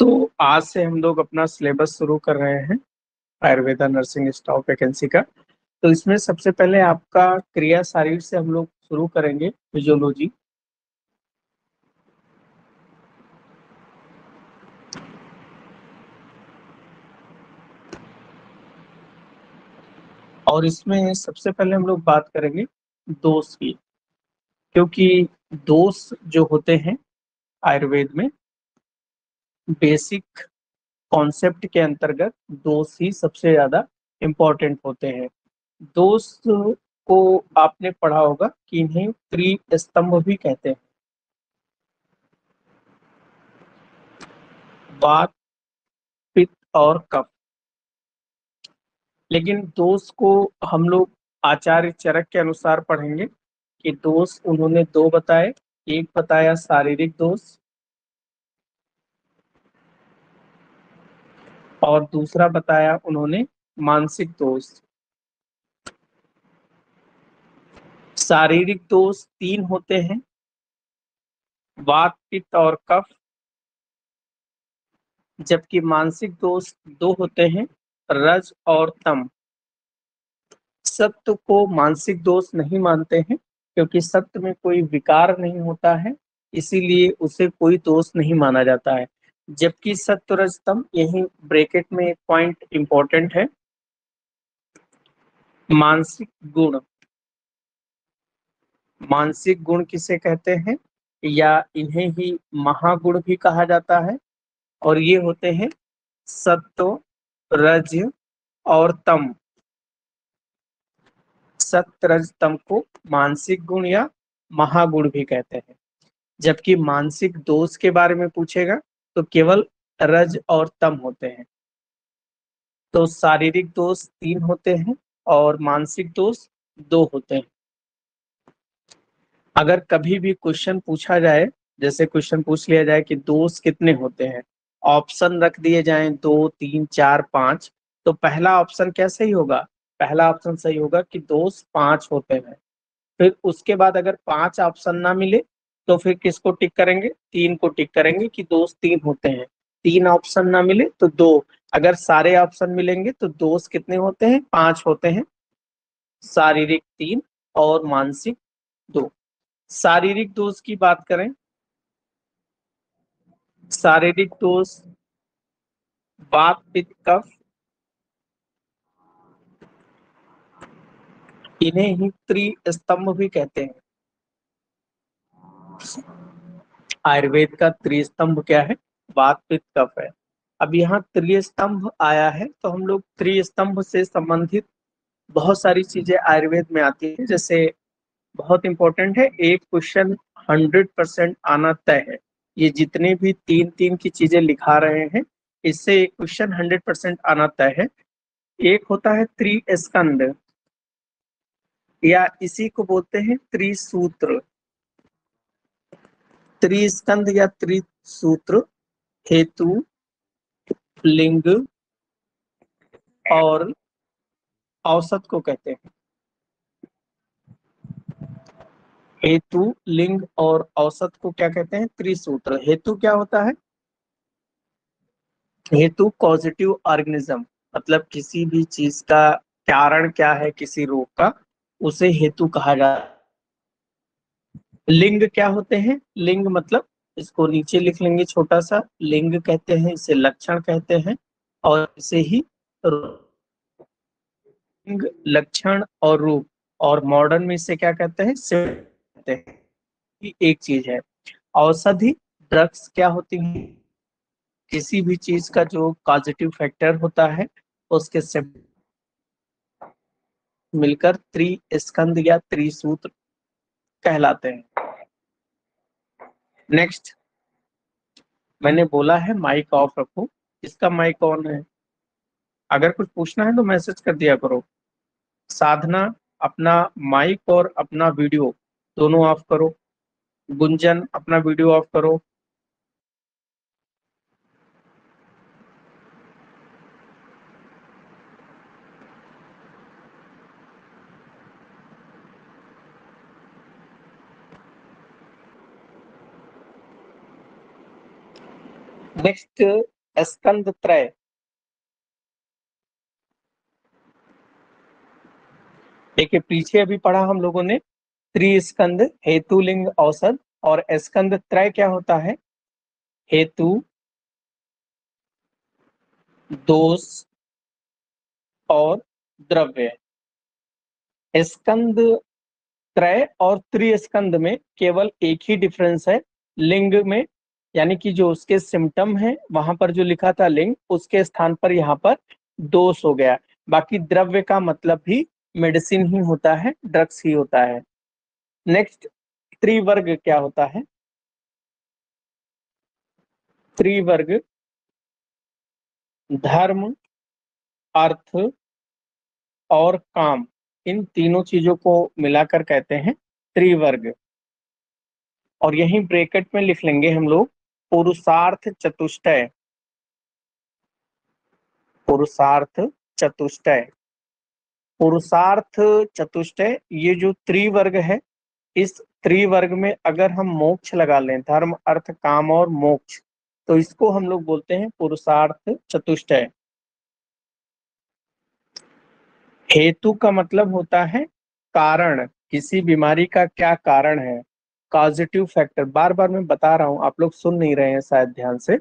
तो आज से हम लोग अपना सिलेबस शुरू कर रहे हैं आयुर्वेदा नर्सिंग स्टाफ वैकेंसी का। तो इसमें सबसे पहले आपका क्रिया शारीर से हम लोग शुरू करेंगे फिजियोलॉजी। और इसमें सबसे पहले हम लोग बात करेंगे दोष की, क्योंकि दोष जो होते हैं आयुर्वेद में बेसिक कॉन्सेप्ट के अंतर्गत दोष ही सबसे ज्यादा इम्पोर्टेंट होते हैं। दोष को आपने पढ़ा होगा कि इन्हें त्रिस्तंभ भी कहते हैं। वात, पित्त और कफ। लेकिन दोष को हम लोग आचार्य चरक के अनुसार पढ़ेंगे कि दोष उन्होंने दो बताए। एक बताया शारीरिक दोष और दूसरा बताया उन्होंने मानसिक दोष। शारीरिक दोष तीन होते हैं, वात, पित्त और कफ। जबकि मानसिक दोष दो होते हैं, रज और तम। सत्व को मानसिक दोष नहीं मानते हैं, क्योंकि सत्व में कोई विकार नहीं होता है, इसीलिए उसे कोई दोष नहीं माना जाता है। जबकि सत्व, रज, तम, यही ब्रैकेट में एक पॉइंट इंपॉर्टेंट है, मानसिक गुण। मानसिक गुण किसे कहते हैं, या इन्हें ही महागुण भी कहा जाता है। और ये होते हैं सत्व, रज और तम। सत्व, रज, तम को मानसिक गुण या महागुण भी कहते हैं। जबकि मानसिक दोष के बारे में पूछेगा तो केवल रज और तम होते हैं। तो शारीरिक दोष तीन होते हैं और मानसिक दोष दो होते हैं। अगर कभी भी क्वेश्चन पूछा जाए, जैसे क्वेश्चन पूछ लिया जाए कि दोष कितने होते हैं, ऑप्शन रख दिए जाएं 2, 3, 4, 5, तो पहला ऑप्शन क्या सही होगा? पहला ऑप्शन सही होगा कि दोष 5 होते हैं। फिर उसके बाद अगर 5 ऑप्शन ना मिले तो फिर किसको टिक करेंगे? 3 को टिक करेंगे कि दोष 3 होते हैं। 3 ऑप्शन ना मिले तो 2। अगर सारे ऑप्शन मिलेंगे तो दोष कितने होते हैं? 5 होते हैं। शारीरिक 3 और मानसिक 2। शारीरिक दोष की बात करें, शारीरिक दोष वात, पित्त, कफ, इन्हें ही त्रिस्तंभ भी कहते हैं। आयुर्वेद का त्रिस्तंभ क्या है? वात, पित्त, कफ है। अब यहाँ त्रिस्तंभ आया है तो हम लोग त्रिस्तंभ से संबंधित बहुत सारी चीजें आयुर्वेद में आती है। जैसे बहुत इंपॉर्टेंट है, एक क्वेश्चन 100% आना तय है। ये जितने भी तीन तीन की चीजें लिखा रहे हैं, इससे एक क्वेश्चन 100% आना तय है। एक होता है त्रिस्कंद, या इसी को बोलते हैं त्रिसूत्र। त्रिस्कंद या त्रिसूत्र हेतु, लिंग और औसत को कहते हैं। हेतु, लिंग और औसत को क्या कहते हैं? त्रिसूत्र। हेतु क्या होता है? हेतु कॉजेटिव ऑर्गेनिज्म, मतलब किसी भी चीज का कारण क्या है, किसी रोग का, उसे हेतु कहा जाता है। लिंग क्या होते हैं? लिंग मतलब, इसको नीचे लिख लेंगे छोटा सा, लिंग कहते हैं इसे, लक्षण कहते हैं, और इसे ही लिंग, लक्षण और रूप, और मॉडर्न में इसे क्या कहते हैं? सिम्टम कहते हैं। ये एक चीज है। औषधि, ड्रग्स क्या होती है? किसी भी चीज का जो पॉजिटिव फैक्टर होता है उसके से मिलकर त्रिस्कंद या त्रिसूत्र कहलाते हैं। नेक्स्ट, मैंने बोला है माइक ऑफ रखो, इसका माइक ऑन है। अगर कुछ पूछना है तो मैसेज कर दिया करो। साधना, अपना माइक और अपना वीडियो दोनों ऑफ करो। गुंजन, अपना वीडियो ऑफ करो। नेक्स्ट, स्कंद त्रय। देखिए पीछे अभी पढ़ा हम लोगों ने, त्रिस्कंद, हेतुलिंग, औसत, और स्कंद त्रय क्या होता है? हेतु, दोष और द्रव्य। स्कंद त्रय और त्रिस्कंद में केवल एक ही डिफरेंस है, लिंग में, यानी कि जो उसके सिम्टम है वहां पर जो लिखा था लिंग, उसके स्थान पर यहाँ पर दोष हो गया। बाकी द्रव्य का मतलब भी मेडिसिन ही होता है, ड्रग्स ही होता है। नेक्स्ट, त्रिवर्ग क्या होता है? त्रिवर्ग धर्म, अर्थ और काम, इन तीनों चीजों को मिलाकर कहते हैं त्रिवर्ग। और यहीं ब्रैकेट में लिख लेंगे हम लोग पुरुषार्थ चतुष्टय। पुरुषार्थ चतुष्टय। पुरुषार्थ चतुष्टय, ये जो त्रिवर्ग है, इस त्रिवर्ग में अगर हम मोक्ष लगा लें, धर्म अर्थ काम और मोक्ष, तो इसको हम लोग बोलते हैं पुरुषार्थ चतुष्टय। हेतु का मतलब होता है कारण, किसी बीमारी का क्या कारण है, कॉजेटिव फैक्टर। बार बार मैं बता रहा हूं, आप लोग सुन नहीं रहे हैं शायद ध्यान से।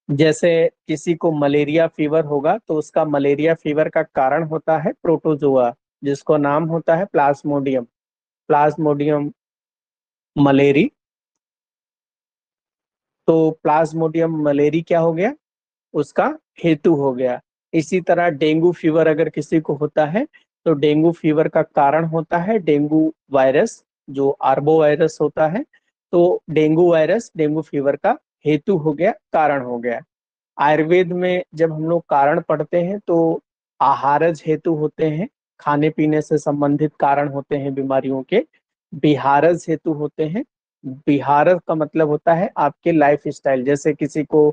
जैसे किसी को मलेरिया फीवर होगा तो उसका मलेरिया फीवर का कारण होता है प्रोटोजोआ, जिसको नाम होता है प्लाज्मोडियम। Plasmodium malariae. तो प्लाज्मोडियम मलेरी क्या हो गया? उसका हेतु हो गया। इसी तरह डेंगू फीवर अगर किसी को होता है, तो डेंगू फीवर का कारण होता है डेंगू वायरस, जो आर्बो वायरस होता है। तो डेंगू वायरस डेंगू फीवर का हेतु हो गया, कारण हो गया। आयुर्वेद में जब हम लोग कारण पढ़ते हैं तो आहारज हेतु होते हैं, खाने पीने से संबंधित कारण होते हैं बीमारियों के। बिहारज हेतु होते हैं। बिहारज का मतलब होता है आपके लाइफ स्टाइल, जैसे किसी को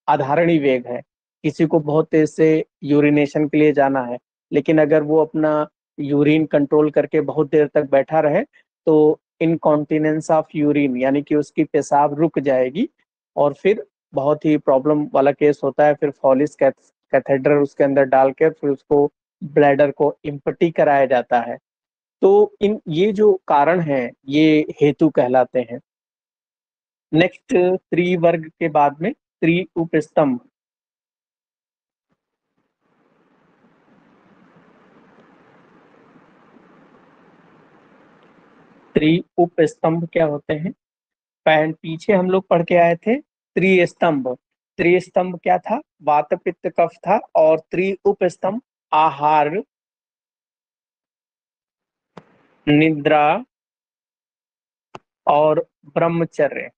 अधारणी वेग है, किसी को बहुत तेज से यूरिनेशन के लिए जाना है, लेकिन अगर वो अपना यूरिन कंट्रोल करके बहुत देर तक बैठा रहे तो इनकॉन्टिनेंस ऑफ यूरिन, यानी कि उसकी पेशाब रुक जाएगी, और फिर बहुत ही प्रॉब्लम वाला केस होता है। फिर फॉलिस कैथेड्रल उसके अंदर डाल के फिर उसको ब्लैडर को इम्पटी कराया जाता है। तो इन ये जो कारण हैं ये हेतु कहलाते हैं। नेक्स्ट, त्रिवर्ग के बाद में त्रि उपस्तंभ। त्रि उपस्तंभ क्या होते हैं? पीछे हम लोग पढ़ के आए थे त्रिस्तंभ। त्रिस्तंभ क्या था? वात पित्त कफ था। और त्रि उपस्तंभ आहार, निद्रा और ब्रह्मचर्य।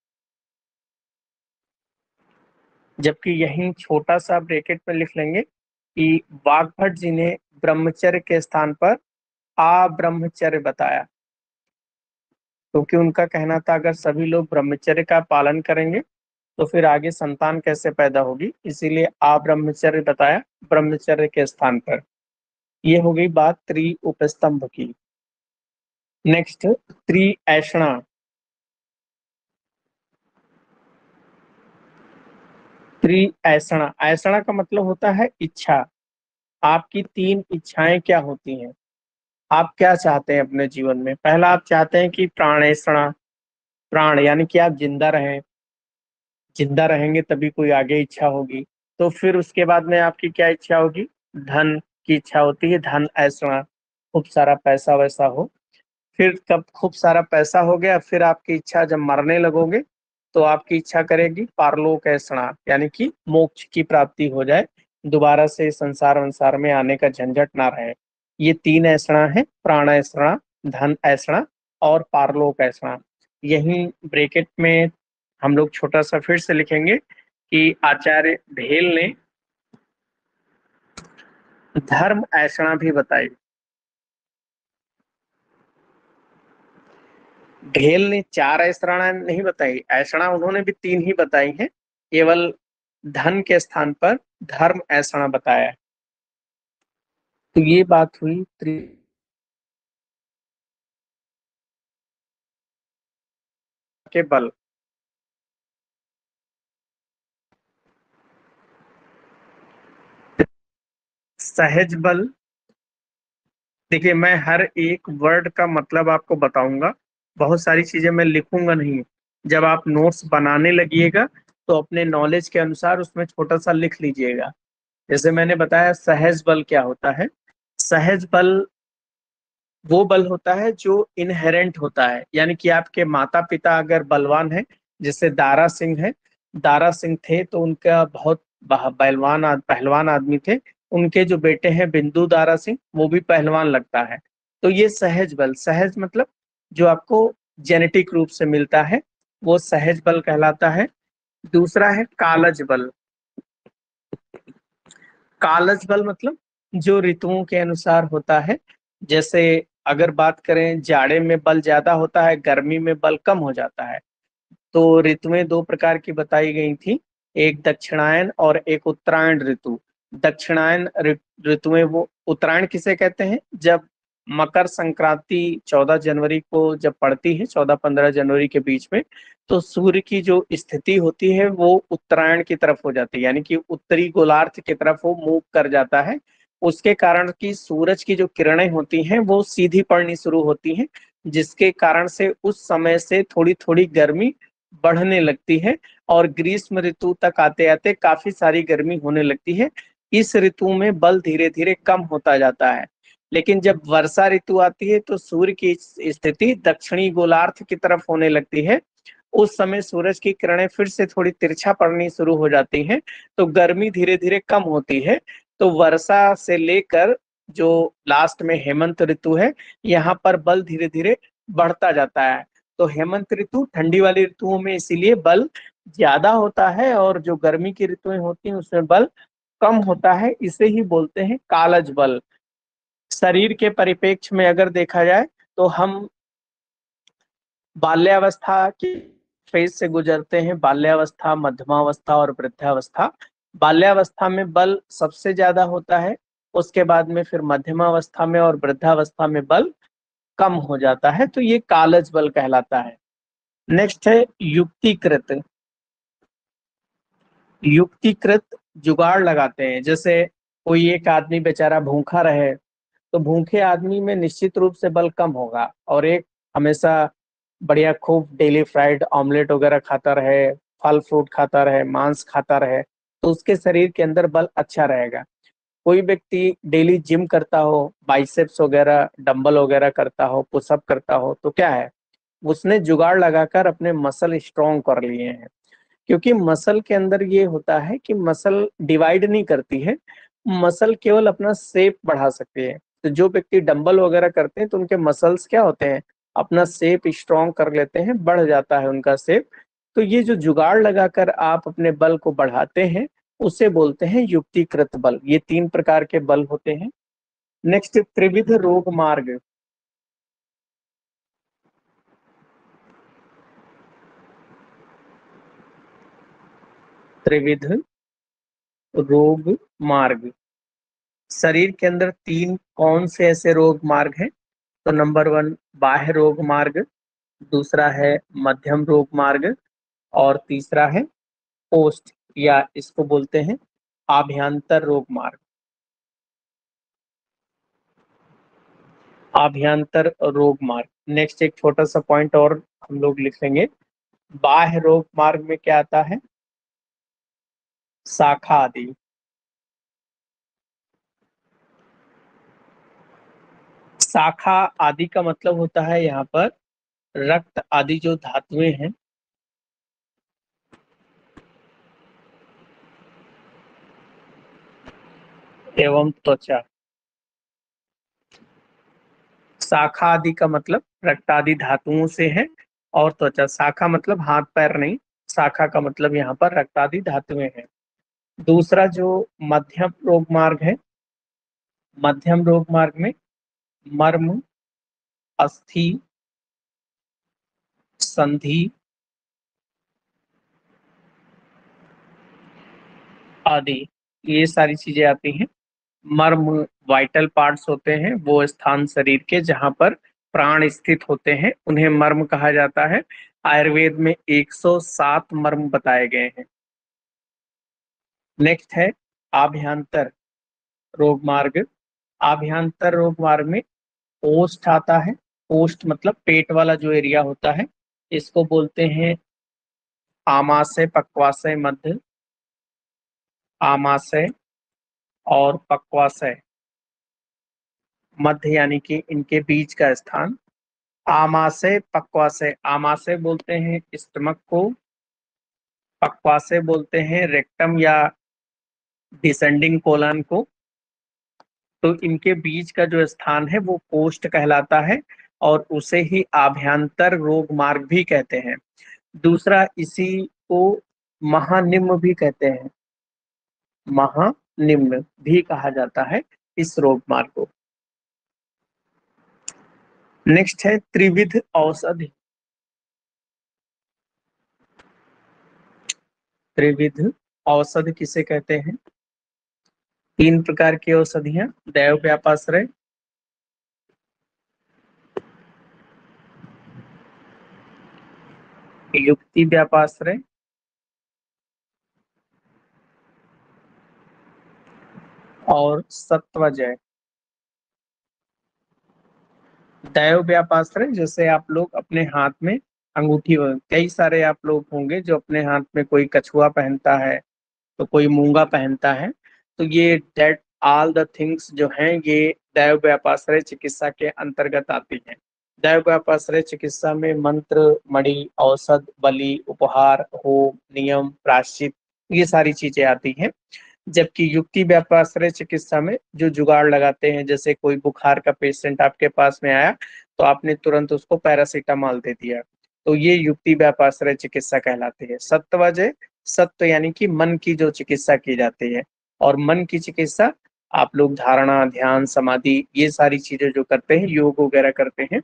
जबकि यहीं छोटा सा ब्रैकेट में लिख लेंगे कि वाग्भट जी ने ब्रह्मचर्य के स्थान पर अब्रह्मचर्य बताया, क्योंकि उनका कहना था अगर सभी लोग ब्रह्मचर्य का पालन करेंगे तो फिर आगे संतान कैसे पैदा होगी, इसीलिए अब्रह्मचर्य बताया ब्रह्मचर्य के स्थान पर। ये हो गई बात त्रि उपस्तंभ की। नेक्स्ट, त्रिऐषणा। त्रिऐषणा, ऐषणा का मतलब होता है इच्छा। आपकी तीन इच्छाएं क्या होती हैं? आप क्या चाहते हैं अपने जीवन में? पहला, आप चाहते हैं कि प्राणेषणा, प्राण यानी कि आप जिंदा रहें, जिंदा रहेंगे तभी कोई आगे इच्छा होगी। तो फिर उसके बाद में आपकी क्या इच्छा होगी? धन की इच्छा होती है, धन ऐसा, खूब सारा पैसा वैसा हो। फिर कब खूब सारा पैसा हो गया, फिर आपकी इच्छा जब मरने लगोगे तो आपकी इच्छा करेगी पारलोक ऐसा, यानी कि मोक्ष की प्राप्ति हो जाए, दोबारा से संसार वंसार में आने का झंझट ना रहे। ये तीन ऐसा है, प्राण ऐसा, धन ऐसा और पारलोक ऐसा। यही ब्रैकेट में हम लोग छोटा सा फिर से लिखेंगे कि आचार्य ढेल ने धर्म ऐसा भी बताई। ढेल ने चार ऐसणा नहीं बताई, ऐसणा उन्होंने भी तीन ही बताई हैं, केवल धन के स्थान पर धर्म ऐसणा बताया है। तो ये बात हुई त्रि के बल। सहज बल, देखिए मैं हर एक वर्ड का मतलब आपको बताऊंगा, बहुत सारी चीजें मैं लिखूंगा नहीं। जब आप नोट्स बनाने लगिएगा तो अपने नॉलेज के अनुसार उसमें छोटा सा लिख लीजिएगा। जैसे मैंने बताया सहज बल क्या होता है। सहज बल वो बल होता है जो इनहेरेंट होता है, यानी कि आपके माता पिता अगर बलवान है, जैसे दारा सिंह है, दारा सिंह थे तो उनका बहुत पहलवान आदमी थे। उनके जो बेटे हैं बिंदु दारा सिंह, वो भी पहलवान लगता है। तो ये सहज बल, सहज मतलब जो आपको जेनेटिक रूप से मिलता है, वो सहज बल कहलाता है। दूसरा है कालज बल। कालज बल मतलब जो ऋतुओं के अनुसार होता है। जैसे अगर बात करें, जाड़े में बल ज्यादा होता है, गर्मी में बल कम हो जाता है। तो ऋतुएं दो प्रकार की बताई गई थी, एक दक्षिणायन और एक उत्तरायण ऋतु। दक्षिणायन ऋतुएं, वो उत्तरायण किसे कहते हैं, जब मकर संक्रांति 14 जनवरी को जब पड़ती है, 14-15 जनवरी के बीच में, तो सूर्य की जो स्थिति होती है वो उत्तरायण की तरफ हो जाती है, यानी कि उत्तरी गोलार्ध की तरफ वो मूव कर जाता है। उसके कारण की सूरज की जो किरणें होती हैं वो सीधी पड़नी शुरू होती हैं, जिसके कारण से उस समय से थोड़ी थोड़ी गर्मी बढ़ने लगती है, और ग्रीष्म ऋतु तक आते आते काफी सारी गर्मी होने लगती है। इस ऋतु में बल धीरे धीरे कम होता जाता है। लेकिन जब वर्षा ऋतु आती है तो सूर्य की स्थिति दक्षिणी गोलार्ध की तरफ होने लगती है। उस समय सूरज की किरणें फिर से थोड़ी तिरछा पड़नी शुरू हो जाती हैं, तो गर्मी धीरे धीरे कम होती है। तो वर्षा से लेकर जो लास्ट में हेमंत ऋतु है, यहाँ पर बल धीरे धीरे बढ़ता जाता है। तो हेमंत ऋतु ठंडी वाली ऋतुओं में इसीलिए बल ज्यादा होता है, और जो गर्मी की ऋतुएं होती हैं उसमें बल कम होता है। इसे ही बोलते हैं कालज बल। शरीर के परिप्रेक्ष्य में अगर देखा जाए तो हम बाल्यावस्था की फेज से गुजरते हैं, बाल्यावस्था, मध्यमावस्था और वृद्धावस्था। बाल्यावस्था में बल सबसे ज्यादा होता है, उसके बाद में फिर मध्यमावस्था में और वृद्धावस्था में बल कम हो जाता है, तो ये कालज बल कहलाता है। नेक्स्ट है युक्तिकृत। युक्तिकृत जुगाड़ लगाते हैं, जैसे कोई एक आदमी बेचारा भूखा रहे, तो भूखे आदमी में निश्चित रूप से बल कम होगा, और एक हमेशा बढ़िया खूब डेली फ्राइड ऑमलेट वगैरह खाता रहे, फल फ्रूट खाता रहे, मांस खाता रहे, तो उसके शरीर के अंदर बल अच्छा रहेगा। कोई व्यक्ति डेली जिम करता हो, बाइसेप्स वगैरह डंबल वगैरह करता हो, पुशअप करता हो, तो क्या है, उसने जुगाड़ लगाकर अपने मसल स्ट्रॉन्ग कर लिए हैं। क्योंकि मसल के अंदर ये होता है कि मसल डिवाइड नहीं करती है, मसल केवल अपना शेप बढ़ा सकती है। तो जो व्यक्ति डंबल वगैरह करते हैं तो उनके मसल्स क्या होते हैं, अपना शेप स्ट्रॉन्ग कर लेते हैं, बढ़ जाता है उनका शेप। तो ये जो जुगाड़ लगाकर आप अपने बल को बढ़ाते हैं, उसे बोलते हैं युक्तिकृत बल। ये तीन प्रकार के बल होते हैं। नेक्स्ट, त्रिविध रोग मार्ग। त्रिविध रोग मार्ग, शरीर के अंदर तीन कौन से ऐसे रोग मार्ग हैं, तो नंबर 1 बाह्य रोग मार्ग, दूसरा है मध्यम रोग मार्ग, और तीसरा है पोस्ट, या इसको बोलते हैं आभ्यंतर रोग मार्ग। आभ्यंतर रोग मार्ग। नेक्स्ट एक छोटा सा पॉइंट और हम लोग लिख लेंगे, बाह्य रोग मार्ग में क्या आता है, शाखा आदि। शाखा आदि का मतलब होता है यहाँ पर रक्त आदि जो धातुएं हैं, एवं त्वचा। शाखा आदि का मतलब रक्त आदि धातुओं से है, और त्वचा, शाखा मतलब हाथ पैर नहीं, शाखा का मतलब यहाँ पर रक्त आदि धातुएं हैं। दूसरा जो मध्यम रोग मार्ग है, मध्यम रोग मार्ग में मर्म, अस्थि, संधि आदि, ये सारी चीजें आती हैं। मर्म वाइटल पार्ट्स होते हैं, वो स्थान शरीर के जहां पर प्राण स्थित होते हैं, उन्हें मर्म कहा जाता है। आयुर्वेद में 107 मर्म बताए गए हैं। नेक्स्ट है आभ्यंतर। रोग मार्ग। आभ्यंतर रोग मार्ग में ओष्ठ आता है। ओष्ठ मतलब पेट वाला जो एरिया होता है, इसको बोलते हैं आमाशय, पक्वाशय, मध्य। आमाशय और पक्वाशय, मध्य यानी कि इनके बीच का स्थान। आमाशय, पक्वाशय। आमाशय बोलते हैं स्टमक को, पक्वाशय बोलते हैं रेक्टम या डिसेंडिंग कोलन को। तो इनके बीच का जो स्थान है वो कोष्ठ कहलाता है, और उसे ही आभ्यंतर रोग मार्ग भी कहते हैं। दूसरा, इसी को महानिम्न भी कहते हैं, महानिम्न भी कहा जाता है इस रोग मार्ग को। नेक्स्ट है त्रिविध औषधि। त्रिविध औषधि किसे कहते हैं? तीन प्रकार की औषधियां, दैव व्यापाश्रय, युक्ति व्यापाश्रय और सत्वजय। दैव व्यापाश्रय, जैसे आप लोग अपने हाथ में अंगूठी, कई सारे आप लोग होंगे जो अपने हाथ में कोई कछुआ पहनता है, तो कोई मूंगा पहनता है। तो ये डेट ऑल द थिंग्स जो हैं ये दैव व्यापाश्रय चिकित्सा के अंतर्गत आती हैं। दैव व्यापाश्रय चिकित्सा में मंत्र, मणि, औषध, बलि, उपहार, होम, नियम, प्रायश्चित, ये सारी चीजें आती हैं। जबकि युक्ति व्यापाश्रय चिकित्सा में जो जुगाड़ लगाते हैं, जैसे कोई बुखार का पेशेंट आपके पास में आया तो आपने तुरंत उसको पैरासीटामोल दे दिया, तो ये युक्ति व्यापाश्रय चिकित्सा कहलाती है। सत्वजय, सत्व यानी कि मन की जो चिकित्सा की जाती है, और मन की चिकित्सा आप लोग धारणा, ध्यान, समाधि, ये सारी चीजें जो करते हैं, योग वगैरह करते हैं,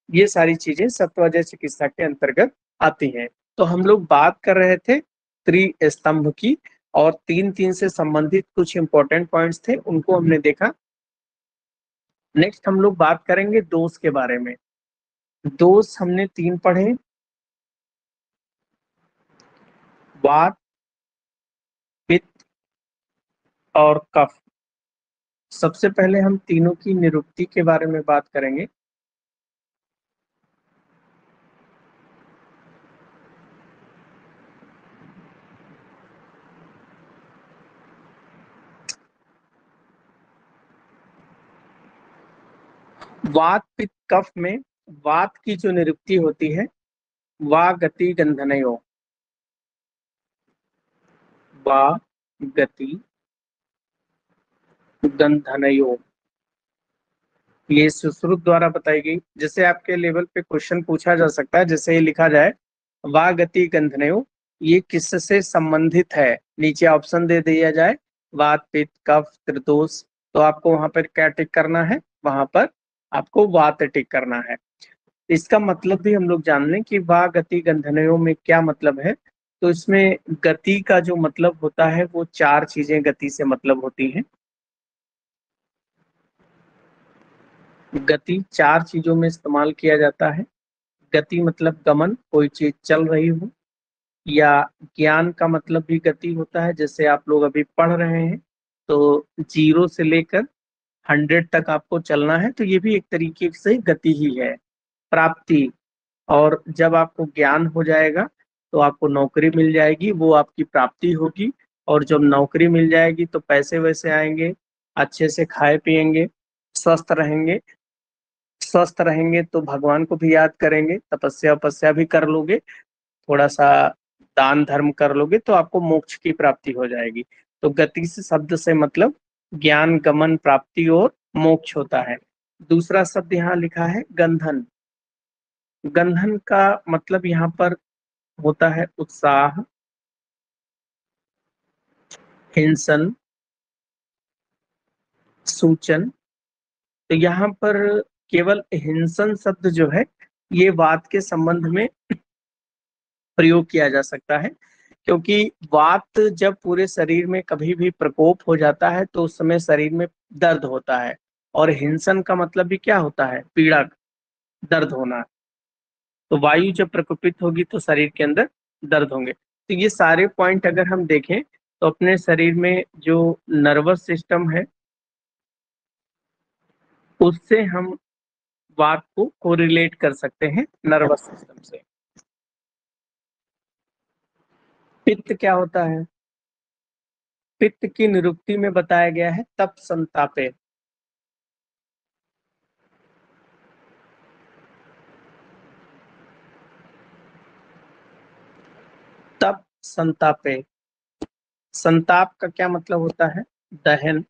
ये सारी चीजें सत्वजय चिकित्सा के अंतर्गत आती हैं। तो हम लोग बात कर रहे थे त्रिस्तंभ की, और तीन तीन से संबंधित कुछ इंपॉर्टेंट पॉइंट्स थे, उनको हमने देखा। नेक्स्ट हम लोग बात करेंगे दोष के बारे में। दोष हमने तीन पढ़े, वात, पित्त और कफ। सबसे पहले हम तीनों की निरुक्ति के बारे में बात करेंगे। वात, पित्त, कफ में वात की जो निरुक्ति होती है, वा गति गंधनयो। वा गति गंधनयो, ये सुश्रुत द्वारा बताई गई। जैसे आपके लेवल पे क्वेश्चन पूछा जा सकता है, जैसे ये लिखा जाए वा गति गंधनयो, ये किससे संबंधित है, नीचे ऑप्शन दे दिया जाए वात, पित्त, कफ, त्रिदोष, तो आपको वहां पर क्या टिक करना है? वहां पर आपको वात टिक करना है। इसका मतलब भी हम लोग जान लें कि वा गति गंधनयो में क्या मतलब है। तो इसमें गति का जो मतलब होता है वो चार चीजें गति से मतलब होती हैं। गति चार चीजों में इस्तेमाल किया जाता है। गति मतलब गमन, कोई चीज चल रही हो, या ज्ञान का मतलब भी गति होता है। जैसे आप लोग अभी पढ़ रहे हैं तो 0 से लेकर 100 तक आपको चलना है, तो ये भी एक तरीके से गति ही है। प्राप्ति, और जब आपको ज्ञान हो जाएगा तो आपको नौकरी मिल जाएगी, वो आपकी प्राप्ति होगी। और जब नौकरी मिल जाएगी तो पैसे वैसे आएंगे, अच्छे से खाए पिएंगे, स्वस्थ रहेंगे। स्वस्थ रहेंगे तो भगवान को भी याद करेंगे, तपस्या वपस्या भी कर लोगे, थोड़ा सा दान धर्म कर लोगे, तो आपको मोक्ष की प्राप्ति हो जाएगी। तो गति से शब्द से मतलब ज्ञान, गमन, प्राप्ति और मोक्ष होता है। दूसरा शब्द यहाँ लिखा है गंधन। गंधन का मतलब यहाँ पर होता है उत्साह, हिंसन, सूचन। तो यहाँ पर केवल हिंसन शब्द जो है ये वात के संबंध में प्रयोग किया जा सकता है, क्योंकि वात जब पूरे शरीर में कभी भी प्रकोप हो जाता है तो उस समय शरीर में दर्द होता है। और हिंसन का मतलब भी क्या होता है? पीड़ा, दर्द होना। तो वायु जब प्रकोपित होगी तो शरीर के अंदर दर्द होंगे। तो ये सारे पॉइंट अगर हम देखें तो अपने शरीर में जो नर्वस सिस्टम है उससे हम बात को कोरिलेट कर सकते हैं नर्वस सिस्टम से। पित्त क्या होता है? पित्त की निरुक्ति में बताया गया है तप संतापे। तप संतापे। संताप का क्या मतलब होता है? दहन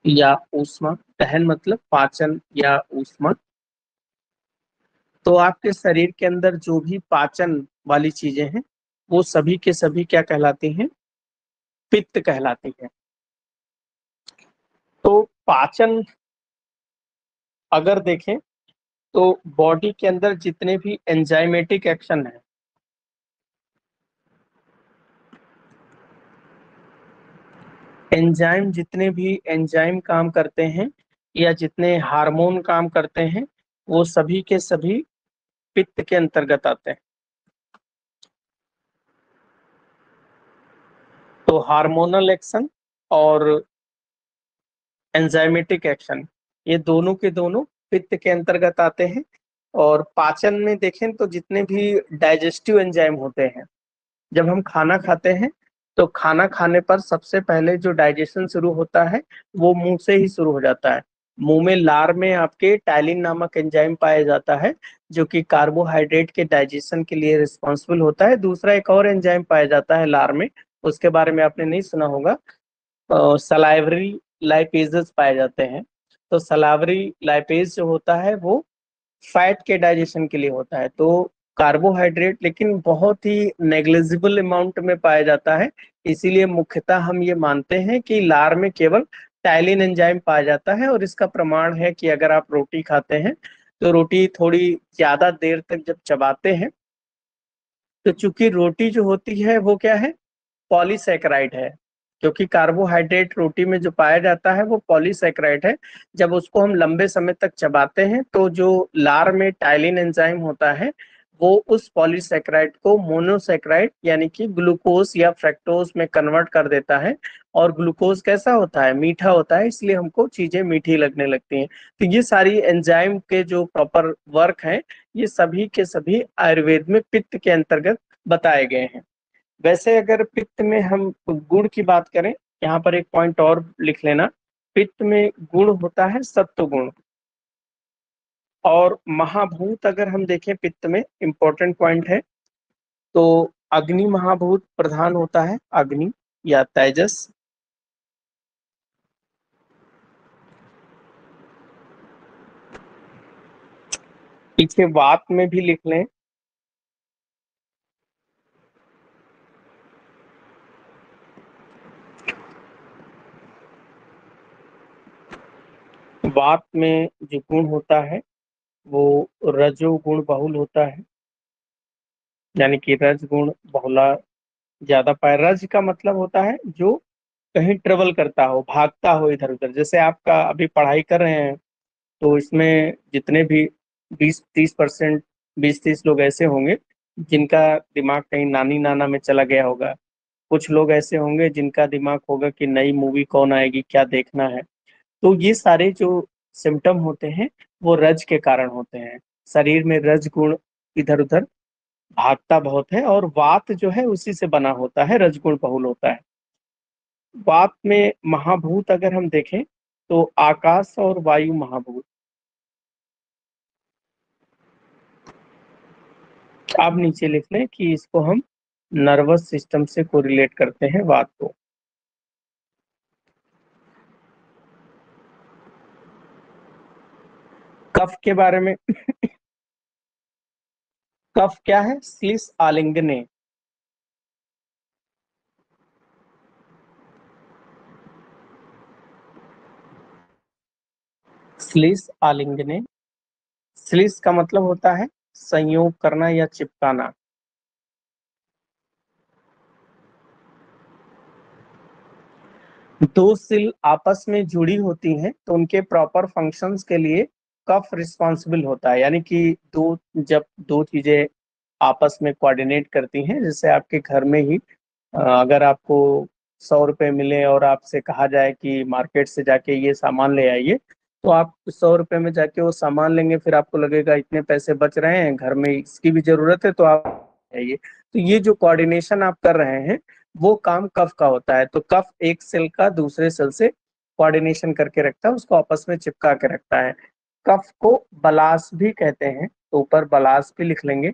या ऊष्मा। दहन मतलब पाचन या ऊष्मा। तो आपके शरीर के अंदर जो भी पाचन वाली चीजें हैं वो सभी के सभी क्या कहलाती हैं? पित्त कहलाती है। तो पाचन अगर देखें तो बॉडी के अंदर जितने भी एंजाइमेटिक एक्शन है, एंजाइम जितने भी एंजाइम काम करते हैं या जितने हार्मोन काम करते हैं वो सभी के सभी पित्त के अंतर्गत आते हैं। तो हार्मोनल एक्शन और एंजाइमेटिक एक्शन ये दोनों के दोनों पित्त के अंतर्गत आते हैं। और पाचन में देखें तो जितने भी डाइजेस्टिव एंजाइम होते हैं, जब हम खाना खाते हैं तो खाना खाने पर सबसे पहले जो डाइजेशन शुरू होता है वो मुंह से ही शुरू हो जाता है। मुंह में लार में आपके टाइलिन नामक एंजाइम पाया जाता है जो कि कार्बोहाइड्रेट के डाइजेशन के लिए रिस्पॉन्सिबल होता है। दूसरा एक और एंजाइम पाया जाता है लार में, उसके बारे में आपने नहीं सुना होगा। सलाइवरी लाइपेजेस पाए जाते हैं। तो सलावरी लाइपेज जो होता है वो फैट के डाइजेशन के लिए होता है। तो कार्बोहाइड्रेट लेकिन बहुत ही नेग्लिजिबल अमाउंट में पाया जाता है। इसीलिए मुख्यतः हम ये मानते हैं कि लार में केवल टाइलिन एंजाइम पाया जाता है। और इसका प्रमाण है कि अगर आप रोटी खाते हैं तो रोटी थोड़ी ज्यादा देर तक जब चबाते हैं तो चूंकि रोटी जो होती है वो क्या है? पॉलीसैकेराइड है। क्योंकि कार्बोहाइड्रेट रोटी में जो पाया जाता है वो पॉलीसैकेराइड है। जब उसको हम लंबे समय तक चबाते हैं तो जो लार में टाइलिन एंजाइम होता है वो उस पॉलीसैकेराइड को मोनोसैकेराइड यानी कि ग्लूकोज या फ्रैक्टोज में कन्वर्ट कर देता है। और ग्लूकोज कैसा होता है? मीठा होता है, इसलिए हमको चीजें मीठी लगने लगती हैं। तो ये सारी एंजाइम के जो प्रॉपर वर्क हैं ये सभी के सभी आयुर्वेद में पित्त के अंतर्गत बताए गए हैं। वैसे अगर पित्त में हम गुण की बात करें, यहाँ पर एक पॉइंट और लिख लेना। पित्त में गुण होता है सत्व गुण। और महाभूत अगर हम देखें पित्त में इंपॉर्टेंट पॉइंट है तो अग्नि महाभूत प्रधान होता है, अग्नि या तेजस। पीछे वात में भी लिख लें। वात में जो गुण होता है वो रजोगुण बहुल होता है। यानी कि रज गुण बहुला ज्यादा पाए। रज का मतलब होता है जो कहीं ट्रेवल करता हो, भागता हो इधर उधर। जैसे आपका अभी पढ़ाई कर रहे हैं तो इसमें जितने भी 20-30%, 20-30 लोग ऐसे होंगे जिनका दिमाग कहीं नानी नाना में चला गया होगा। कुछ लोग ऐसे होंगे जिनका दिमाग होगा कि नई मूवी कौन आएगी, क्या देखना है। तो ये सारे जो सिम्टम होते हैं वो रज के कारण होते हैं। शरीर में रज गुण इधर उधर भागता बहुत है। और वात जो है उसी से बना होता है, रजगुण बहुल होता है। वात में महाभूत अगर हम देखें तो आकाश और वायु महाभूत। आप नीचे लिख लें कि इसको हम नर्वस सिस्टम से कोरिलेट करते हैं वात को। कफ के बारे में, कफ क्या है? श्लीष आलिंगने। श्लीष आलिंगने। श्लीष का मतलब होता है संयोग करना या चिपकाना। दो सिल आपस में जुड़ी होती हैं तो उनके प्रॉपर फंक्शंस के लिए कफ रिस्पॉन्सिबल होता है। यानी कि जब दो चीजें आपस में कोऑर्डिनेट करती हैं, जैसे आपके घर में ही अगर आपको 100 रुपए मिले और आपसे कहा जाए कि मार्केट से जाके ये सामान ले आइए, तो आप 100 रुपए में जाके वो सामान लेंगे, फिर आपको लगेगा इतने पैसे बच रहे हैं, घर में इसकी भी जरूरत है, तो आप चाहिए। तो ये जो कोऑर्डिनेशन आप कर रहे हैं वो काम कफ का होता है। तो कफ एक सेल का दूसरे सेल से कोऑर्डिनेशन करके रखता है, उसको आपस में चिपका के रखता है। कफ को बलास भी कहते हैं, तो ऊपर बलास भी लिख लेंगे।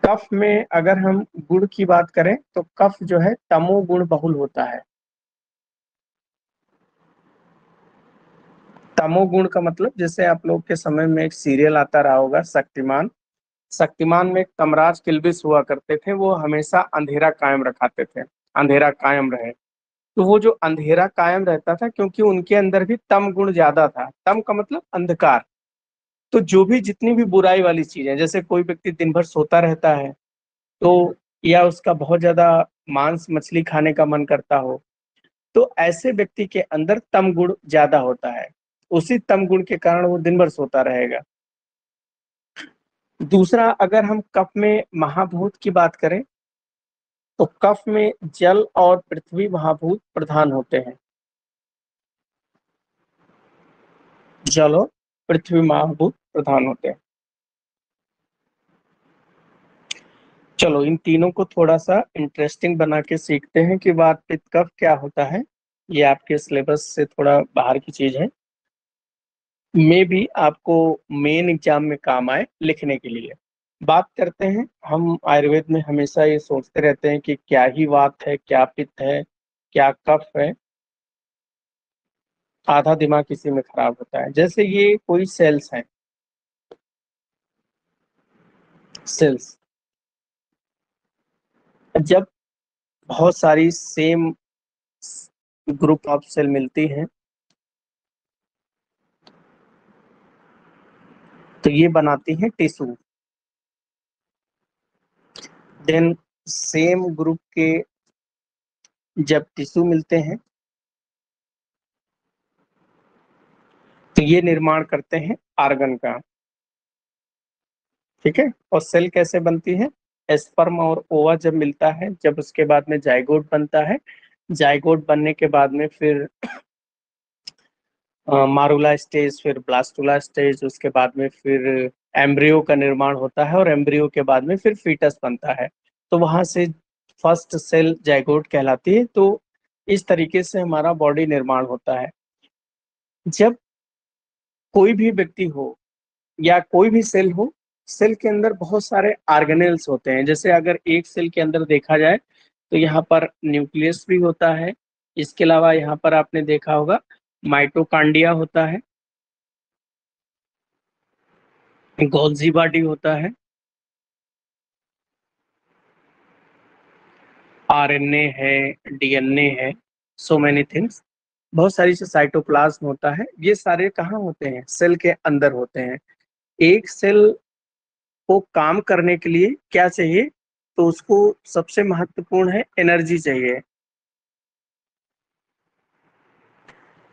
कफ में अगर हम गुण की बात करें तो कफ जो है तमोगुण बहुल होता है। तमोगुण का मतलब, जैसे आप लोग के समय में एक सीरियल आता रहा होगा शक्तिमान। शक्तिमान में एक तमराज किल्बिस हुआ करते थे, वो हमेशा अंधेरा कायम रखाते थे, अंधेरा कायम रहे। तो वो जो अंधेरा कायम रहता था क्योंकि उनके अंदर भी तम गुण ज्यादा था। तम का मतलब अंधकार। तो जो भी जितनी भी बुराई वाली चीजें, जैसे कोई व्यक्ति दिन भर सोता रहता है, तो या उसका बहुत ज्यादा मांस मछली खाने का मन करता हो, तो ऐसे व्यक्ति के अंदर तम गुण ज्यादा होता है। उसी तम गुण के कारण वो दिन भर सोता रहेगा। दूसरा, अगर हम कफ में महाभूत की बात करें तो कफ में जल और पृथ्वी महाभूत प्रधान होते हैं। जल और पृथ्वी महाभूत प्रधान होते हैं। चलो इन तीनों को थोड़ा सा इंटरेस्टिंग बना के सीखते हैं कि वात पित्त कफ क्या होता है। ये आपके सिलेबस से थोड़ा बाहर की चीज है, मे भी आपको मेन एग्जाम में काम आए लिखने के लिए। बात करते हैं, हम आयुर्वेद में हमेशा ये सोचते रहते हैं कि क्या ही वात है, क्या पित्त है, क्या कफ है। आधा दिमाग इसी में खराब होता है। जैसे ये कोई सेल्स हैं, सेल्स, जब बहुत सारी सेम ग्रुप ऑफ सेल मिलती हैं तो ये बनाती हैं टिश्यू। देन सेम ग्रुप के जब टिश्यू मिलते हैं तो ये निर्माण करते हैं आर्गन का। ठीक है। और सेल कैसे बनती है? स्पर्म और ओवा जब मिलता है, जब उसके बाद में जाइगोट बनता है, जाइगोट बनने के बाद में फिर मारुला स्टेज, फिर ब्लास्टुला स्टेज, उसके बाद में फिर एम्ब्रियो का निर्माण होता है और एम्ब्रियो के बाद में फिर फीटस बनता है। तो वहां से फर्स्ट सेल जाइगोट कहलाती है। तो इस तरीके से हमारा बॉडी निर्माण होता है। जब कोई भी व्यक्ति हो या कोई भी सेल हो, सेल के अंदर बहुत सारे ऑर्गेनेल्स होते हैं। जैसे अगर एक सेल के अंदर देखा जाए तो यहाँ पर न्यूक्लियस भी होता है। इसके अलावा यहाँ पर आपने देखा होगा माइटोकांडिया होता है, गोल्जी बॉडी होता है, आरएनए है, डीएनए है, सो मेनी थिंग्स। बहुत सारी से साइटोप्लाज्म होता है। ये सारे कहाँ होते हैं? सेल के अंदर होते हैं। एक सेल को काम करने के लिए क्या चाहिए? तो उसको सबसे महत्वपूर्ण है एनर्जी चाहिए।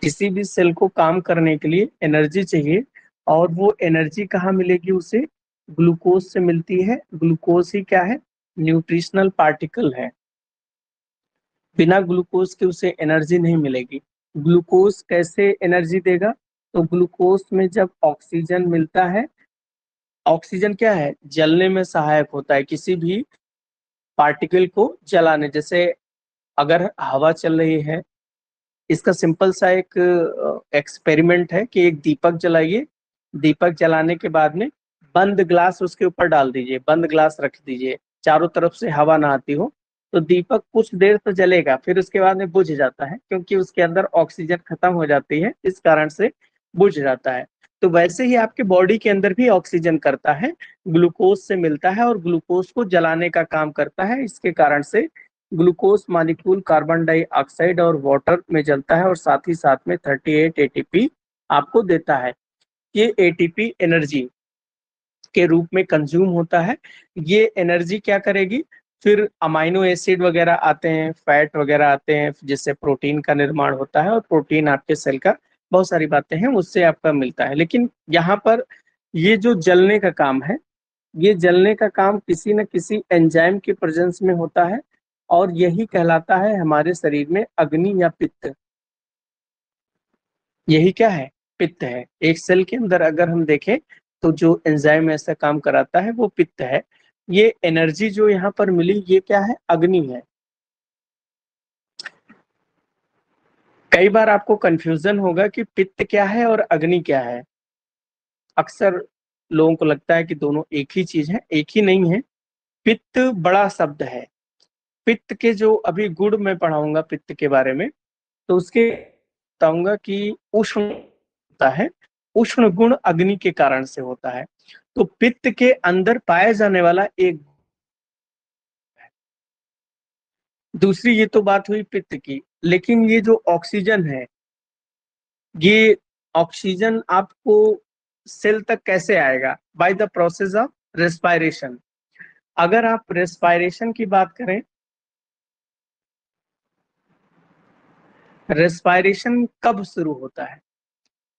किसी भी सेल को काम करने के लिए एनर्जी चाहिए। और वो एनर्जी कहाँ मिलेगी उसे? ग्लूकोज से मिलती है। ग्लूकोज ही क्या है? न्यूट्रिशनल पार्टिकल है। बिना ग्लूकोज के उसे एनर्जी नहीं मिलेगी। ग्लूकोज कैसे एनर्जी देगा? तो ग्लूकोज में जब ऑक्सीजन मिलता है, ऑक्सीजन क्या है? जलने में सहायक होता है, किसी भी पार्टिकल को जलाने। जैसे अगर हवा चल रही है, इसका सिंपल सा एक एक्सपेरिमेंट है कि एक दीपक जलाइए। दीपक जलाने के बाद में बंद ग्लास उसके ऊपर डाल दीजिए, बंद ग्लास रख दीजिए, चारों तरफ से हवा ना आती हो, तो दीपक कुछ देर तो जलेगा, फिर उसके बाद में बुझ जाता है क्योंकि उसके अंदर ऑक्सीजन खत्म हो जाती है, इस कारण से बुझ जाता है। तो वैसे ही आपके बॉडी के अंदर भी ऑक्सीजन करता है, ग्लूकोज से मिलता है और ग्लूकोज को जलाने का काम करता है। इसके कारण से ग्लूकोज मॉलिक्यूल कार्बन डाइऑक्साइड और वाटर में जलता है और साथ ही साथ में 38 एटीपी आपको देता है। ये एटीपी एनर्जी के रूप में कंज्यूम होता है। ये एनर्जी क्या करेगी? फिर अमाइनो एसिड वगैरह आते हैं, फैट वगैरह आते हैं, जिससे प्रोटीन का निर्माण होता है और प्रोटीन आपके सेल का बहुत सारी बातें हैं उससे आपका मिलता है। लेकिन यहाँ पर ये जो जलने का काम है, ये जलने का काम किसी न किसी एंजाइम के प्रेजेंस में होता है और यही कहलाता है हमारे शरीर में अग्नि या पित्त। यही क्या है, पित्त है। एक सेल के अंदर अगर हम देखें तो जो एंजाइम ऐसा काम कराता है वो पित्त है। ये एनर्जी जो यहाँ पर मिली ये क्या है, अग्नि है। कई बार आपको कंफ्यूजन होगा कि पित्त क्या है और अग्नि क्या है। अक्सर लोगों को लगता है कि दोनों एक ही चीज है, एक ही नहीं है। पित्त बड़ा शब्द है। पित्त के जो अभी गुण मैं पढ़ाऊंगा पित्त के बारे में, तो उसके बताऊंगा कि उष्ण होता है। उष्ण गुण अग्नि के कारण से होता है। तो पित्त के अंदर पाया जाने वाला एक, दूसरी ये तो बात हुई पित्त की, लेकिन ये जो ऑक्सीजन है, ये ऑक्सीजन आपको सेल तक कैसे आएगा, by the process of respiration. अगर आप रेस्पायरेशन की बात करें, रेस्पायरेशन कब शुरू होता है?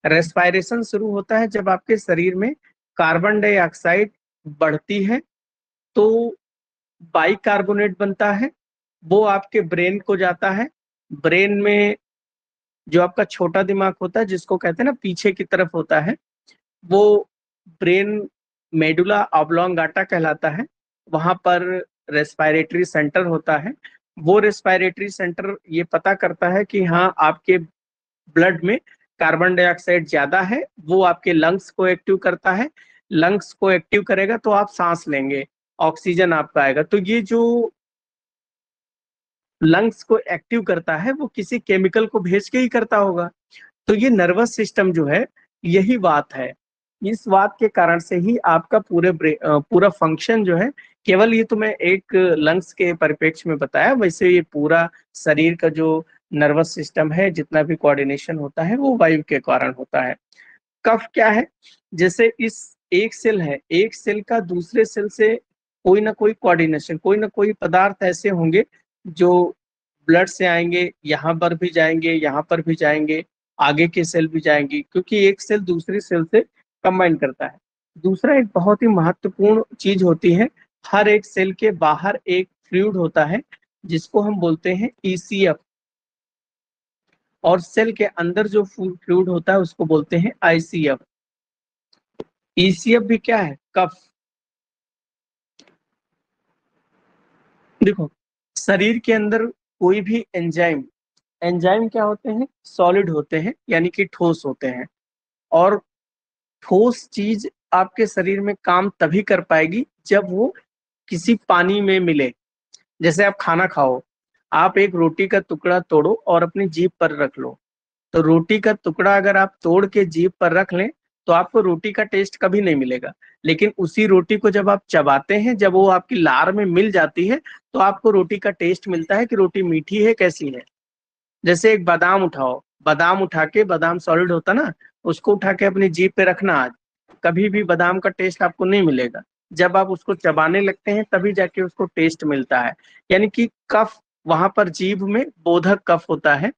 रेस्पायरेशन शुरू होता है जब आपके शरीर में कार्बन डाइऑक्साइड बढ़ती है, तो बाइकार्बोनेट बनता है। वो आपके ब्रेन को जाता है। ब्रेन में जो आपका छोटा दिमाग होता है, जिसको कहते हैं ना पीछे की तरफ होता है, वो ब्रेन मेडुला ऑब्लोंगाटा कहलाता है। वहां पर रेस्पायरेटरी सेंटर होता है। वो रेस्पायरेटरी सेंटर ये पता करता है कि हाँ आपके ब्लड में कार्बन डाइऑक्साइड ज्यादा है। वो आपके लंग्स को एक्टिव करता है। लंग्स को एक्टिव करेगा तो आप सांस लेंगे, ऑक्सीजन आपका आएगा। तो ये जो लंग्स को एक्टिव करता है वो किसी केमिकल को भेज के ही करता होगा। तो ये नर्वस सिस्टम जो है, यही बात है। इस बात के कारण से ही आपका पूरा फंक्शन जो है, केवल ये तो मैं एक लंग्स के परिप्रेक्ष्य में बताया, वैसे ये पूरा शरीर का जो नर्वस सिस्टम है, जितना भी कोऑर्डिनेशन होता है वो वायु के कारण होता है। कफ क्या है? जैसे इस एक सेल है, एक सेल का दूसरे सेल से कोई ना कोई कोऑर्डिनेशन, कोई ना कोई पदार्थ ऐसे होंगे जो ब्लड से आएंगे, यहाँ पर भी जाएंगे, यहाँ पर भी जाएंगे, आगे के सेल भी जाएंगी, क्योंकि एक सेल दूसरी सेल से कंबाइन करता है। दूसरा एक बहुत ही महत्वपूर्ण चीज होती है, हर एक सेल के बाहर एक फ्लूइड होता है जिसको हम बोलते हैं ईसीएफ, और सेल के अंदर जो फ्लूइड होता है उसको बोलते हैं आईसीएफ। ईसीएफ भी क्या है, कफ। देखो, शरीर के अंदर कोई भी एंजाइम, एंजाइम क्या होते हैं, सॉलिड होते हैं, यानी कि ठोस होते हैं। और ठोस चीज आपके शरीर में काम तभी कर पाएगी जब वो किसी पानी में मिले। जैसे आप खाना खाओ, आप एक रोटी का टुकड़ा तोड़ो और अपनी जीभ पर रख लो, तो रोटी का टुकड़ा अगर आप तोड़ के जीभ पर रख लें तो आपको रोटी का टेस्ट कभी नहीं मिलेगा। लेकिन उसी रोटी को जब आप चबाते हैं, जब वो आपकी लार में मिल जाती है, तो आपको रोटी का टेस्ट मिलता है कि रोटी मीठी है कैसी है। जैसे एक बादाम उठाओ, बादाम उठा के, बादाम सॉलिड होता ना, उसको उठा के अपनी जीभ पे रखना आज, कभी भी बादाम का टेस्ट आपको नहीं मिलेगा। जब आप उसको चबाने लगते हैं तभी जाके उसको टेस्ट मिलता है। यानी कि कफ, वहां पर जीभ में बोधक कफ होता है।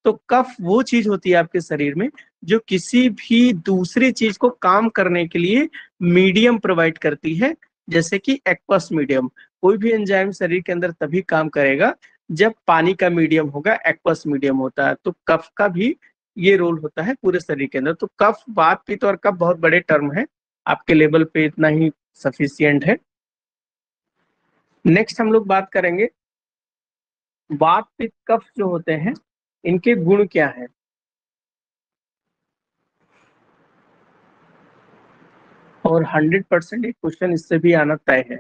तो कफ वो चीज होती है आपके शरीर में जो किसी भी दूसरी चीज को काम करने के लिए मीडियम प्रोवाइड करती है। जैसे कि एक्वस मीडियम, कोई भी एंजाइम शरीर के अंदर तभी काम करेगा जब पानी का मीडियम होगा, एक्वस मीडियम होता है। तो कफ का भी ये रोल होता है पूरे शरीर के अंदर। तो कफ, वात, पित्त और कफ बहुत बड़े टर्म है, आपके लेवल पे इतना ही सफिशियंट है। नेक्स्ट हम लोग बात करेंगे, वात पित्त कफ जो होते हैं, इनके गुण क्या है। और 100% एक क्वेश्चन इससे भी आना तय है।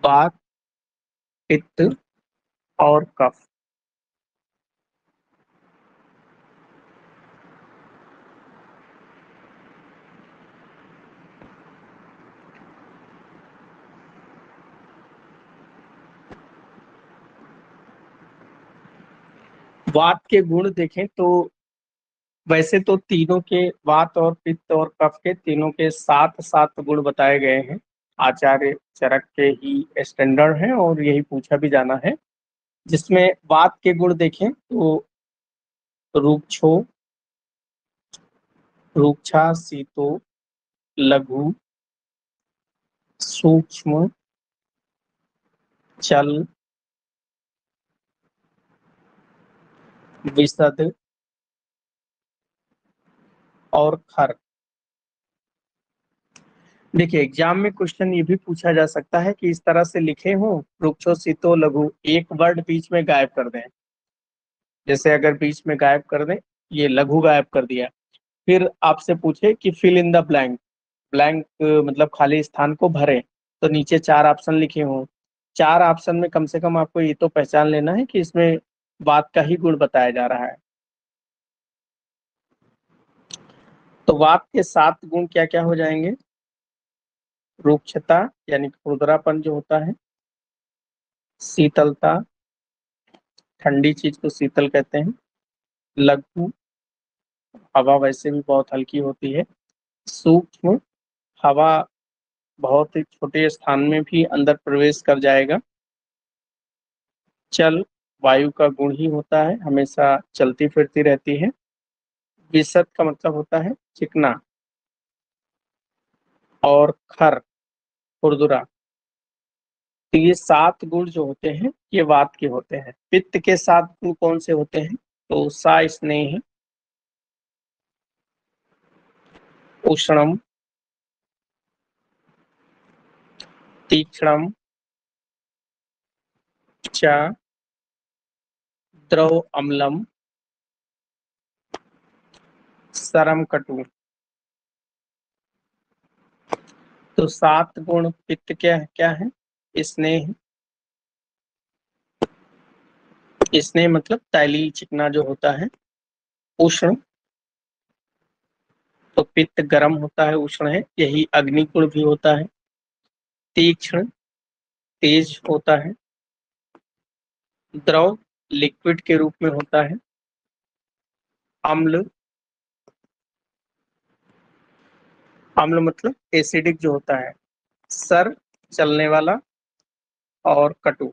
वात, पित्त और कफ। वात के गुण देखें तो वैसे तो तीनों के, वात और पित्त और कफ के तीनों के सात सात गुण बताए गए हैं। आचार्य चरक के ही स्टैंडर्ड है और यही पूछा भी जाना है। जिसमें वात के गुण देखें तो रूक्षो, रूक्षा, शीतो, लघु, सूक्ष्म, चल, विशद, और खर। देखिए एग्जाम में क्वेश्चन ये भी पूछा जा सकता है कि इस तरह से लिखे हो वृक्षो शीतो लघु, एक वर्ड बीच में गायब कर दें। जैसे अगर बीच में गायब कर दें, ये लघु गायब कर दिया, फिर आपसे पूछे कि fill in the blank, blank मतलब खाली स्थान को भरें, तो नीचे चार ऑप्शन लिखे हों। चार ऑप्शन में कम से कम आपको ये तो पहचान लेना है कि इसमें बात का ही गुण बताया जा रहा है। तो वात के 7 गुण क्या क्या हो जाएंगे? रुक्षता यानी खुरदरापन जो होता है, शीतलता, ठंडी चीज को शीतल कहते हैं, लघु, हवा वैसे भी बहुत हल्की होती है, सूक्ष्म, हवा बहुत ही छोटे स्थान में भी अंदर प्रवेश कर जाएगा, चल, वायु का गुण ही होता है, हमेशा चलती फिरती रहती है, विशद का मतलब होता है चिकना, और खर, खुरदुरा। तो ये 7 गुण जो होते हैं ये वात के होते हैं। पित्त के 7 गुण कौन से होते हैं? तो सा स्नेह, उष्णम, तीक्ष्णम, च, द्रव अम्लम, सरम कटु। तो 7 गुण पित्त क्या क्या है? स्नेह, स्नेह मतलब तैलीय चिकना जो होता है, उष्ण, तो पित्त गर्म होता है, उष्ण है, यही अग्नि गुण भी होता है, तीक्ष्ण, तेज होता है, द्रव, लिक्विड के रूप में होता है, अम्ल, अम्ल मतलब एसिडिक जो होता है, सर, चलने वाला, और कटु,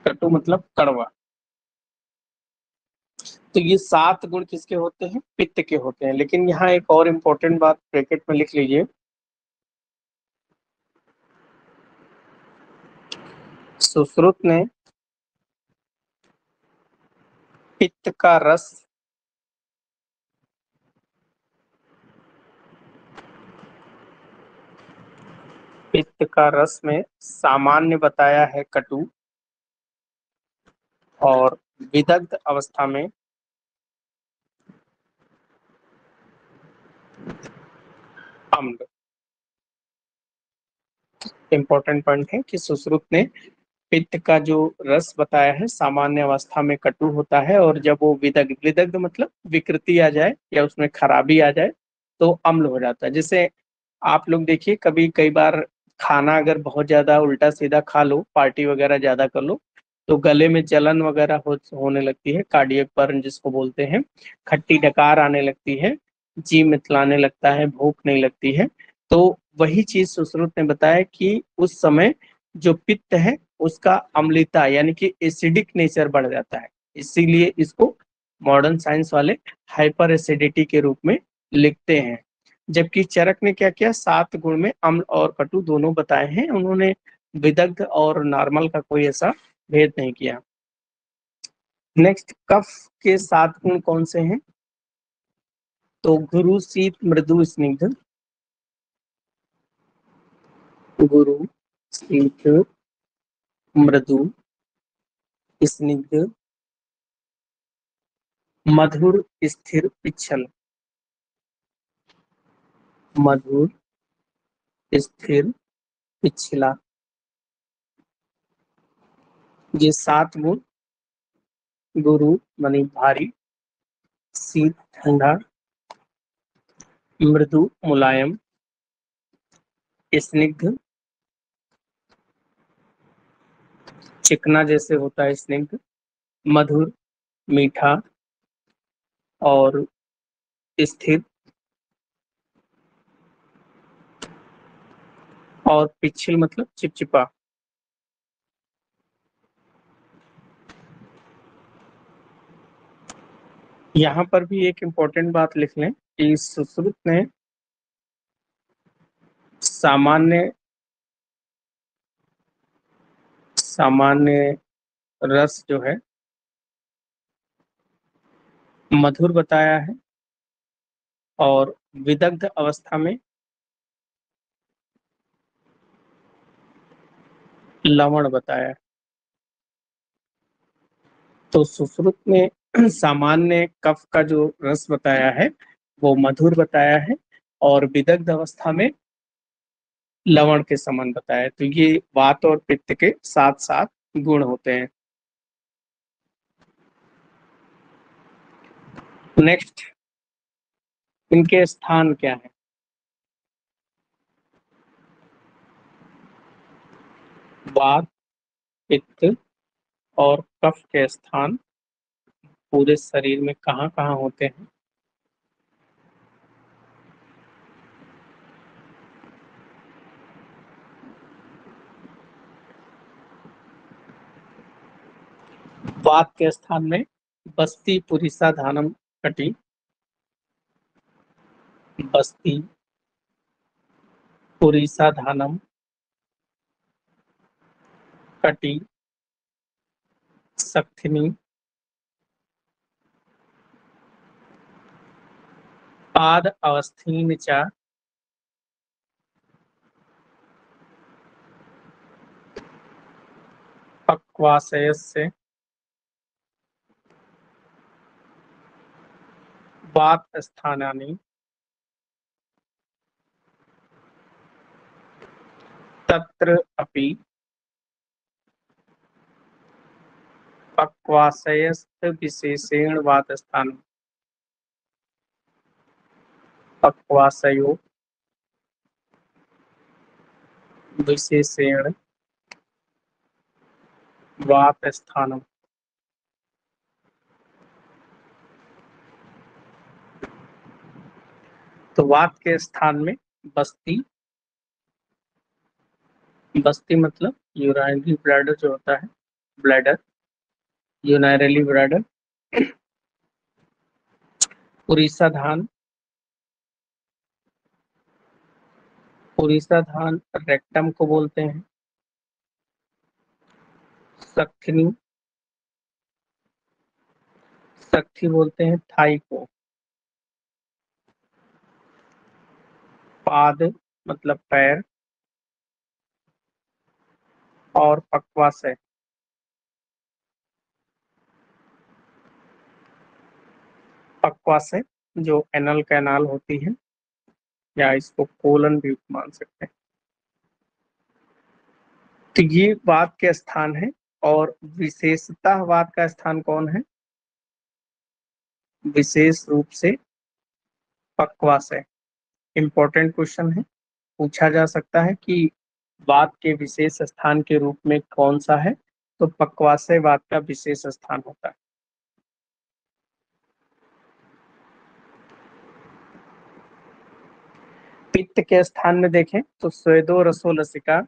कटु मतलब कड़वा। तो ये 7 गुण किसके होते हैं? पित्त के होते हैं। लेकिन यहाँ एक और इम्पोर्टेंट बात ब्रैकेट में लिख लीजिए, सुश्रुत ने पित्त का रस पित्त का रस में सामान्य बताया है कटु, और विदग्ध अवस्था में अम्ल। इंपॉर्टेंट पॉइंट है कि सुश्रुत ने पित्त का जो रस बताया है सामान्य अवस्था में कटु होता है, और जब वो विदग्ध, विदग्ध मतलब विकृति आ जाए या उसमें खराबी आ जाए तो अम्ल हो जाता है। जैसे आप लोग देखिए कभी कई बार खाना अगर बहुत ज्यादा उल्टा सीधा खा लो, पार्टी वगैरह ज्यादा कर लो, तो गले में जलन वगैरह होने लगती है, कार्डियक बर्न जिसको बोलते हैं, खट्टी डकार आने लगती है, जी मितलाने लगता है, भूख नहीं लगती है। तो वही चीज सुश्रुत ने बताया कि उस समय जो पित्त है उसका अम्लता यानी कि एसिडिक नेचर बढ़ जाता है, इसीलिए इसको मॉडर्न साइंस वाले हाइपर एसिडिटी के रूप में लिखते हैं। जबकि चरक ने क्या किया, 7 गुण में अम्ल और कटु दोनों बताए हैं, उन्होंने विदग्ध और नॉर्मल का कोई ऐसा भेद नहीं किया। नेक्स्ट, कफ के 7 गुण कौन से हैं? तो गुरु, शीत, मृदु, स्निग्ध, गुरु, शीत, मृदु, स्निग्ध, मधुर, स्थिर, पिच्छल, मधुर, स्थिर, पिछला। ये 7 गुण, गुरु मानी भारी, शीत ठंडा, मृदु मुलायम, स्निग्ध चिकना जैसे होता है स्निग्ध, मधुर मीठा, और स्थिर, और पिछल मतलब चिपचिपा। यहाँ पर भी एक इम्पोर्टेंट बात लिख लें कि सुश्रुत ने सामान्य सामान्य रस जो है मधुर बताया है, और विदग्ध अवस्था में लवण बताया है। तो सुश्रुत में सामान्य कफ का जो रस बताया है वो मधुर बताया है, और विदग्ध अवस्था में लवण के समान बताया है। तो ये वात और पित्त के साथ साथ गुण होते हैं। नेक्स्ट, इनके स्थान क्या है? वात, पित्त और कफ के स्थान पूरे शरीर में कहाँ कहाँ होते हैं? वात के स्थान में बस्ती, पुरीसा, धानम, कटी। बस्ती, पुरीसा, धानम, कटी, सक्थिनी, पाद अवस्थीन च, पक्वाशयस्य, वात स्थानानि, तत्र अपि पक्वाशयस्थ विशेषेण वात स्थान। पक्वाशयो विशेषेण वात स्थानम। तो वात के स्थान में बस्ती, बस्ती मतलब यूराइनरी ब्लैडर जो होता है, ब्लैडर, यूनाइरली ब्लैडर। उड़ीसा धान, उड़ीसा धान रेक्टम को बोलते हैं। सक्थिनी, सक्थी बोलते हैं थाई को। पाद मतलब पैर, और पक्वाशय, पक्वाशय जो एनल कैनाल होती है, या इसको कोलन भी मान सकते हैं। तो ये वात के स्थान है। और विशेषतः वात का स्थान कौन है? विशेष रूप से पक्वाशय। इंपॉर्टेंट क्वेश्चन है, पूछा जा सकता है कि वात के विशेष स्थान के रूप में कौन सा है? तो पक्वाशय वात का विशेष स्थान होता है। पित्त के स्थान में देखें तो स्वेदो रसो लसिका,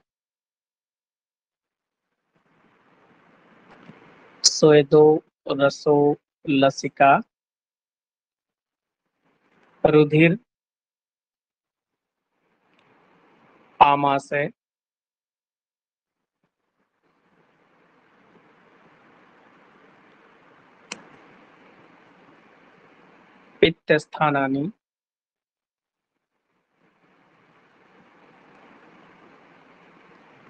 स्वेदो रसो लसिका, रुधिर, आमाशय, पित्त स्थानानि,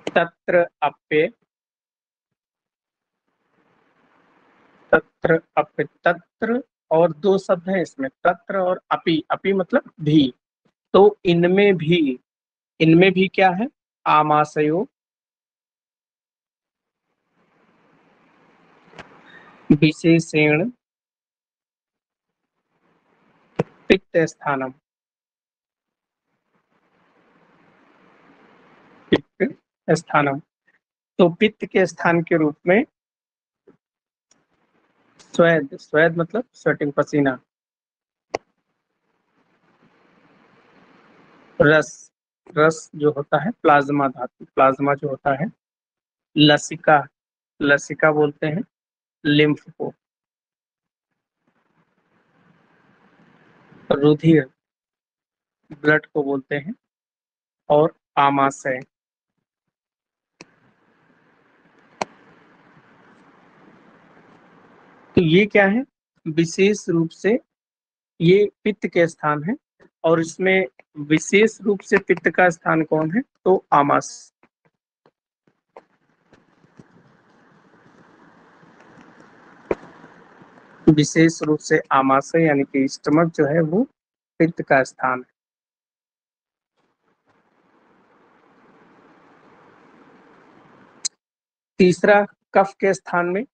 तत्र अप्य, तत्र अपि, तत्र और दो शब्द हैं इसमें, तत्र और अपि। अपि मतलब भी। तो इनमें भी क्या है? आमाशयो विशेषेण पित्त स्थानम, पित्त स्थानम। तो पित्त के स्थान के रूप में स्वेद, स्वेद मतलब स्वेटिंग, पसीना। रस, रस जो होता है प्लाज्मा धातु, प्लाज्मा जो होता है। लसिका, लसिका बोलते हैं लिम्फ को। रुधिर, ब्लड को बोलते हैं। और आमाशय, तो ये क्या है? विशेष रूप से ये पित्त के स्थान है, और इसमें विशेष रूप से पित्त का स्थान कौन है? तो आमाशय। विशेष रूप से आमाशय यानी कि स्टमक जो है वो पित्त का स्थान है। तीसरा, कफ के स्थान में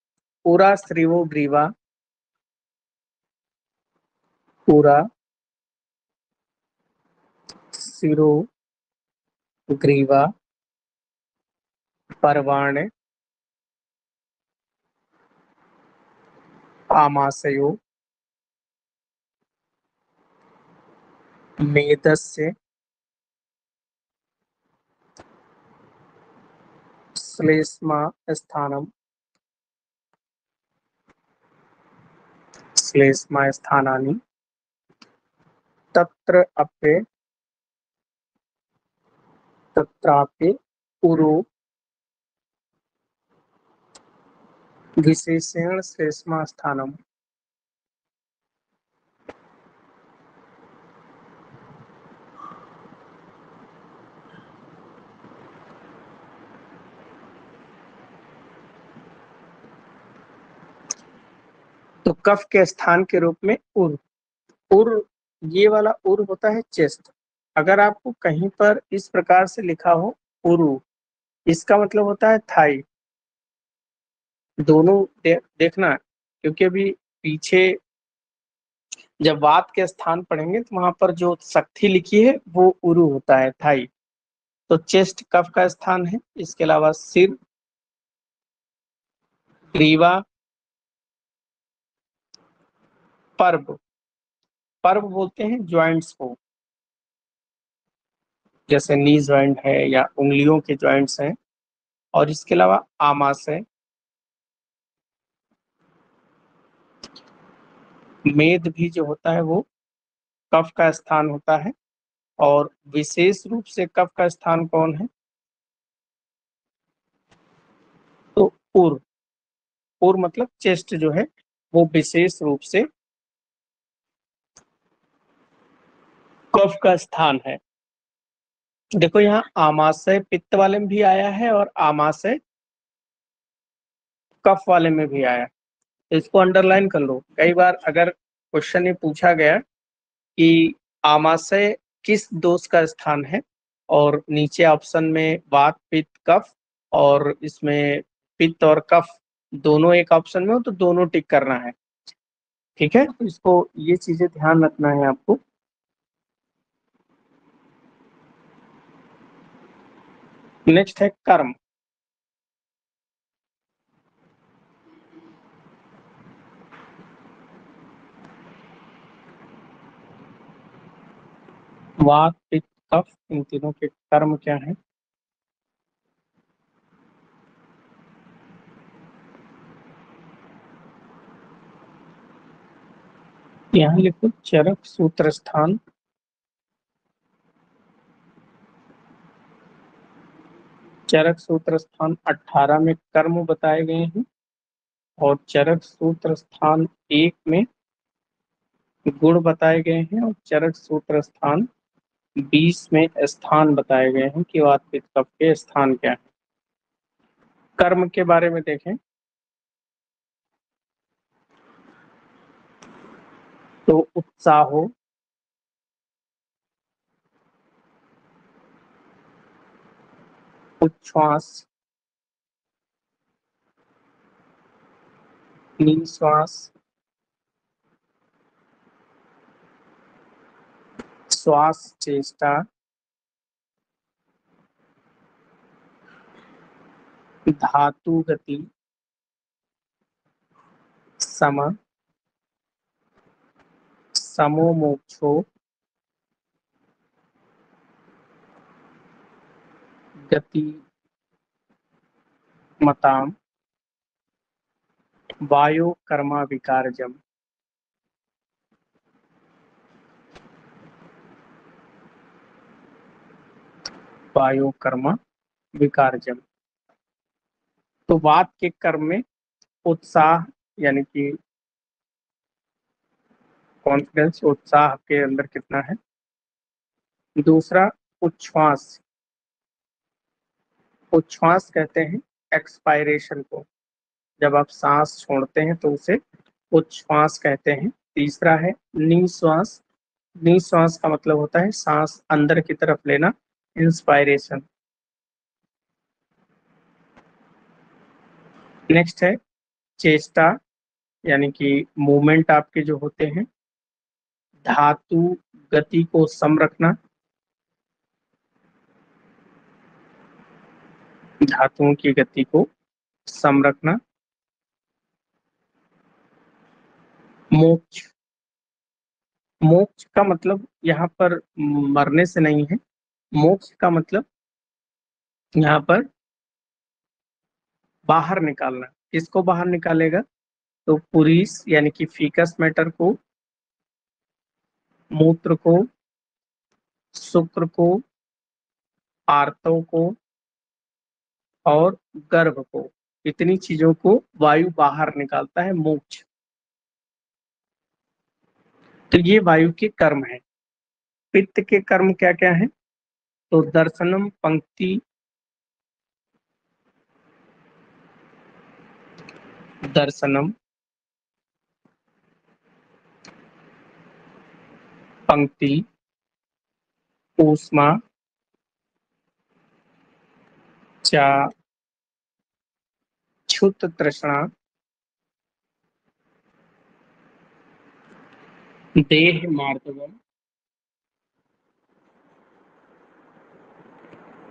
पूरा श्रीवो ग्रीवा, पूरा शिरो ग्रीवा पर्वाण आमाशयो मेदस्य श्लेष्मा स्थानम, श्लेष्मा स्थानानि तत्र अपे तत्रापि पुरो विशेषेण श्लेष्मा स्थानम। तो कफ के स्थान के रूप में उर, उर ये वाला उर होता है चेस्ट। अगर आपको कहीं पर इस प्रकार से लिखा हो उरु, इसका मतलब होता है थाई। दोनों देखना, क्योंकि अभी पीछे जब वात के स्थान पढ़ेंगे तो वहां पर जो शक्ति लिखी है वो उरु होता है, थाई। तो चेस्ट कफ का स्थान है। इसके अलावा सिर, ग्रीवा, पर्व, पर्व बोलते हैं ज्वाइंट्स को, जैसे नी ज्वाइंट है या उंगलियों के ज्वाइंट्स हैं। और इसके अलावा आमाशय, मेद भी जो होता है वो कफ का स्थान होता है। और विशेष रूप से कफ का स्थान कौन है? तो उर, उर मतलब चेस्ट जो है वो विशेष रूप से कफ का स्थान है। देखो यहाँ आमाशय पित्त वाले में भी आया है और आमाशय कफ वाले में भी आया है, तो इसको अंडरलाइन कर लो। कई बार अगर क्वेश्चन ये पूछा गया कि आमाशय किस दोष का स्थान है, और नीचे ऑप्शन में वात पित्त कफ, और इसमें पित्त और कफ दोनों एक ऑप्शन में हो तो दोनों टिक करना है। ठीक है, तो इसको ये चीजें ध्यान रखना है आपको। नेक्स्ट है कर्म। वात पित्त कफ, इन तीनों के कर्म क्या है? यहाँ लिखो चरक सूत्र स्थान, चरक सूत्र स्थान 18 में कर्म बताए गए हैं, और चरक सूत्र स्थान 1 में गुण बताए गए हैं, और चरक सूत्र स्थान 20 में स्थान बताए गए हैं कि वात पित्त कफ के स्थान क्या है। कर्म के बारे में देखें तो उत्साहो, उच्छ्वास, निश्वास, श्वास चेष्टा, धातु गति, सम, समो मोक्षो, गति मताम, वायो कर्मा विकारजम। वायो कर्मा विकारजम। तो वात के कर्म में उत्साह यानी कि कॉन्फिडेंस, उत्साह आपके अंदर कितना है। दूसरा उच्छ्वास, उच्छ्वास कहते हैं एक्सपायरेशन को, जब आप सांस छोड़ते हैं तो उसे उच्छ्वास कहते हैं। तीसरा है निश्वास, निश्वास का मतलब होता है सांस अंदर की तरफ लेना, इंस्पायरेशन। नेक्स्ट है चेष्टा, यानी कि मूवमेंट आपके जो होते हैं। धातु, गति को सम रखना, धातुओं की गति को सम रखना। मोक्ष, मोक्ष का मतलब यहाँ पर मरने से नहीं है। मोक्ष का मतलब यहाँ पर बाहर निकालना। किसको बाहर निकालेगा? तो पुरीस यानी कि फीकस मैटर को, मूत्र को, शुक्र को, आर्तों को और गर्भ को, इतनी चीजों को वायु बाहर निकालता है मोक्ष। तो ये वायु के कर्म है। पित्त के कर्म क्या क्या है? तो दर्शनम, पंक्ति, दर्शनम, पंक्ति, ऊष्मा, चा, क्षुत तृष्णा, देह मार्दवम,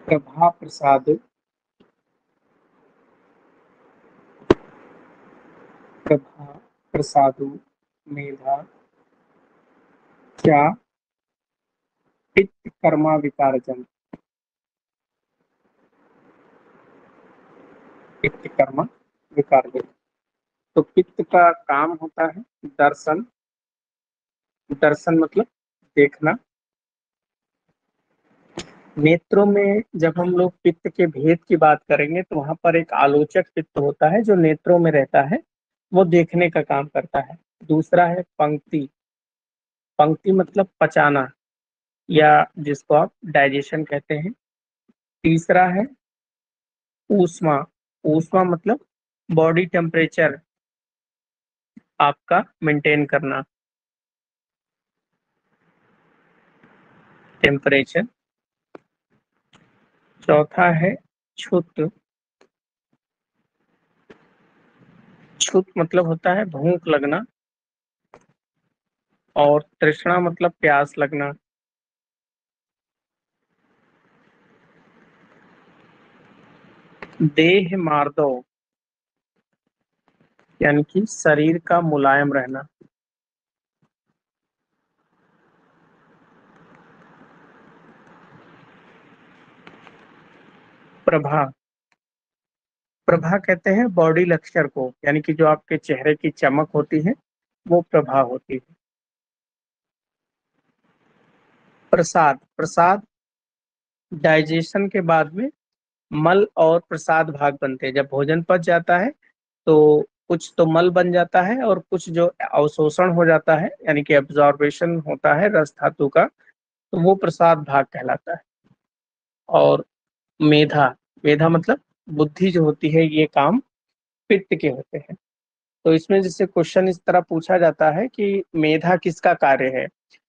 प्रभा प्रसाद, प्रभा प्रसादु, मेधा, क्या, पित्त कर्मा विकारजम, पित्त कर्मा विकारजम। तो पित्त का काम होता है दर्शन, दर्शन मतलब देखना। नेत्रों में जब हम लोग पित्त के भेद की बात करेंगे तो वहां पर एक आलोचक पित्त होता है जो नेत्रों में रहता है, वो देखने का काम करता है। दूसरा है पंक्ति, पंक्ति मतलब पचाना या जिसको आप डाइजेशन कहते हैं। तीसरा है ऊष्मा, ऊष्मा मतलब बॉडी टेम्परेचर आपका मेंटेन करना, टेम्परेचर। चौथा है क्षुत, क्षुत मतलब होता है भूख लगना, और तृष्णा मतलब प्यास लगना। देह मार्दव यानी कि शरीर का मुलायम रहना। प्रभा, प्रभा कहते हैं बॉडी लक्ष्यर को, यानी कि जो आपके चेहरे की चमक होती है वो प्रभा होती है। प्रसाद, प्रसाद डाइजेशन के बाद में मल और प्रसाद भाग बनते हैं। जब भोजन पच जाता है तो कुछ तो मल बन जाता है और कुछ जो अवशोषण हो जाता है यानी कि एब्जॉर्बेशन होता है रस धातु का, तो वो प्रसाद भाग कहलाता है। और मेधा, मेधा मतलब बुद्धि जो होती है, ये काम पित्त के होते हैं। तो इसमें जैसे क्वेश्चन इस तरह पूछा जाता है कि मेधा किसका कार्य है,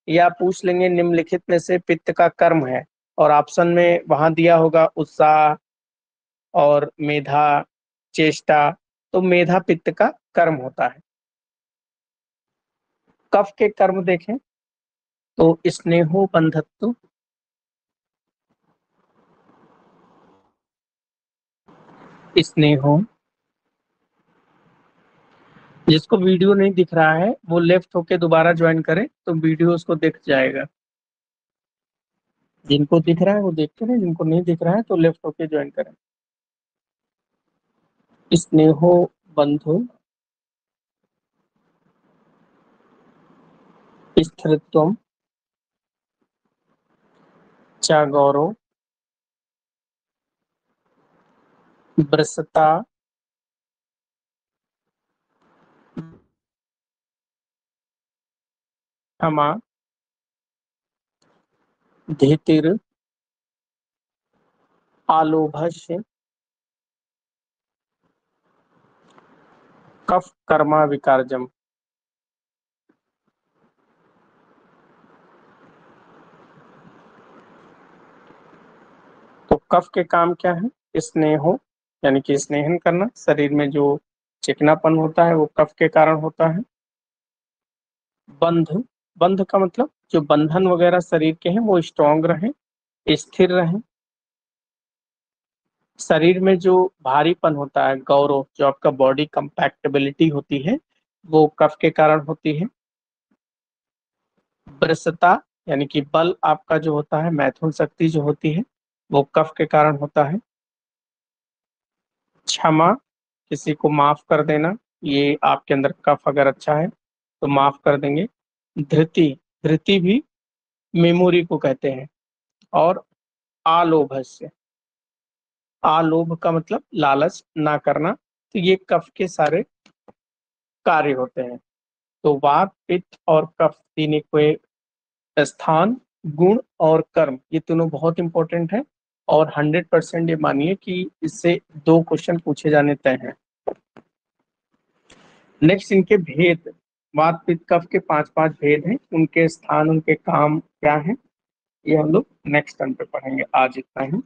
या पूछ लेंगे निम्नलिखित में से पित्त का कर्म है, और ऑप्शन में वहां दिया होगा उत्साह और मेधा, चेष्टा। तो मेधा पित्त का कर्म होता है। कफ के कर्म देखें तो स्नेहो बंधत्व, स्नेहो, जिसको वीडियो नहीं दिख रहा है वो लेफ्ट होके दोबारा ज्वाइन करे तो वीडियो उसको दिख जाएगा। जिनको दिख रहा है वो देखते रहे, जिनको नहीं दिख रहा है तो लेफ्ट होके ज्वाइन करें। स्नेहो बंधु, स्थिरत्वम, चा गौरव, ब्रसता, क्षमा, धीतिर, आलोभस्य, कफ कर्मा विकारजम। तो कफ के काम क्या है? स्नेहो, यानी कि स्नेहन करना। शरीर में जो चिकनापन होता है वो कफ के कारण होता है। बंध, बंध का मतलब जो बंधन वगैरह शरीर के हैं वो स्ट्रांग रहें, स्थिर रहें। शरीर में जो भारीपन होता है, गौरव, जो आपका बॉडी कंपैक्टेबिलिटी होती है, वो कफ के कारण होती है। ब्रसता, यानी कि बल आपका जो होता है, मैथुन शक्ति जो होती है, वो कफ के कारण होता है। क्षमा, किसी को माफ कर देना, ये आपके अंदर कफ अगर अच्छा है तो माफ कर देंगे। धृति, धृति भी मेमोरी को कहते हैं। और आलोभस्य, आलोभ का मतलब लालच ना करना। तो ये कफ के सारे कार्य होते हैं। तो वात, पित्त और कफ तीनों के स्थान, गुण और कर्म, ये तीनों बहुत इंपॉर्टेंट है। और 100% ये मानिए कि इससे 2 क्वेश्चन पूछे जाने तय हैं। नेक्स्ट इनके भेद, वात पित्त कफ के 5-5 भेद हैं, उनके स्थान, उनके काम क्या हैं, ये हम लोग नेक्स्ट टर्म पे पढ़ेंगे। आज इतना ही।